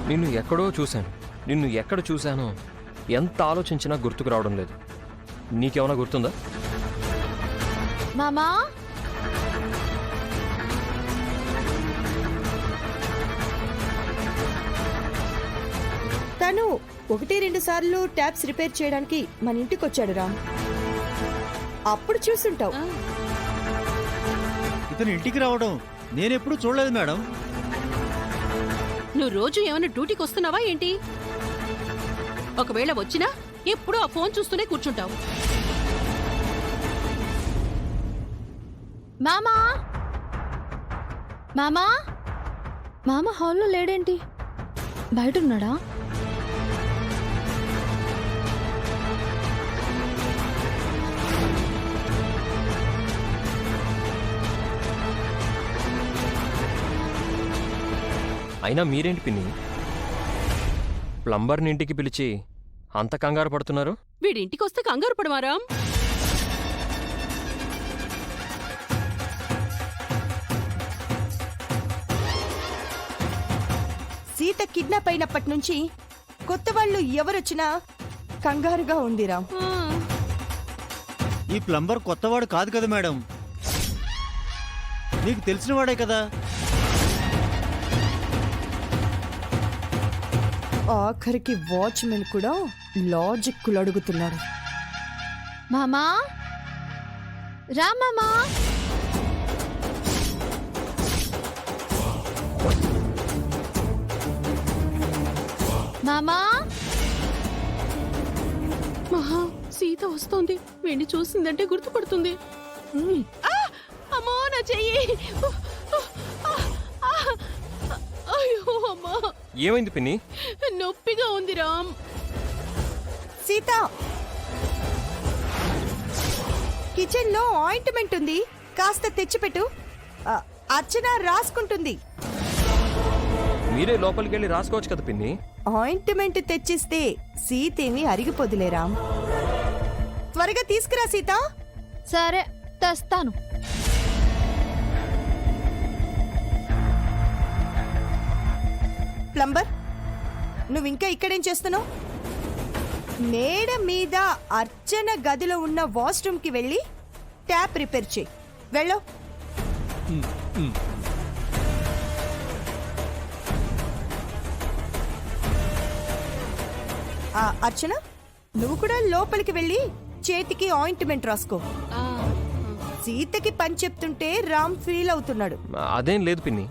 నిన్ను ఎక్కడో చూశాను. నిన్ను ఎక్కడ చూశానో ఎంత ఆలోచించినా గుర్తుకు రావడం లేదు. నీకేమైనా గుర్తుందా? మామా తను 1-2 సార్లు ట్యాప్స్ రిపేర్ చేయడానికి మన ఇంటికి వచ్చాడు రామ్. అప్పుడు చూసుంటావు. ఇతను ఇంటికి రావడం నేనెప్పుడు చూడలేదు మేడం. నువ్వు రోజు ఏమైనా డ్యూటీకి వస్తున్నావా ఏంటి? ఒకవేళ వచ్చినా ఎప్పుడూ ఆ ఫోన్ చూస్తూనే కూర్చుంటావు. మామా మామా మామ హాల్లో లేడేంటి? బయట ఉన్నాడా? అయినా మీరేంటి పిన్ని, ప్లంబర్ని ఇంటికి పిలిచి అంత కంగారు పడుతున్నారు? వీడింటికి వస్తే కంగారు పడమారా? సీత కిడ్నాప్ అయినప్పటి నుంచి కొత్త వాళ్ళు ఎవరొచ్చినా కంగారుగా ఉంది రామ్. ఈ ప్లంబర్ కొత్తవాడు కాదు కదా మేడం, నీకు తెలిసినవాడే కదా. ఆఖరికి వాచ్మెన్ కూడా లాజిక్లు అడుగుతున్నాడు. మామా రా మామా. మామా మహా, సీత వస్తోంది. వీడిని చూసిందంటే గుర్తుపడుతుంది. అమ్మో నా చెయ్యి! అయ్యో అమ్మా, ఏమైంది పిన్ని? నొప్పిగా ఉంది రామ్. సీత, కిచెన్ లో ఆయింట్మెంట్ ఉంది, కాస్త తెచ్చిపెట్టు. అర్చన రాసుకుంటుంది. మీరే లోపలికి వెళ్ళి రాసుకోవచ్చు కదా పిన్ని. ఆయింట్మెంట్ తెచ్చిస్తే సీతేమి అరిగిపోదులే రామ్. త్వరగా తీసుకురా సీత. సరే తెస్తాను. ప్లంబర్, నువ్వింకా ఇక్కడేం చేస్తున్నావు? మేడ మీద అర్చన గదిలో ఉన్న వాష్రూమ్ కి వెళ్ళి ట్యాప్ రిపేర్ చేయి. వెళ్ళు. అర్చన, నువ్వు కూడా లోపలికి వెళ్ళి చేతికి ఆయింట్మెంట్ రాసుకో. సీతకి పని చెప్తుంటే రామ్ ఫీల్ అవుతున్నాడు. అదేం లేదు పిన్ని,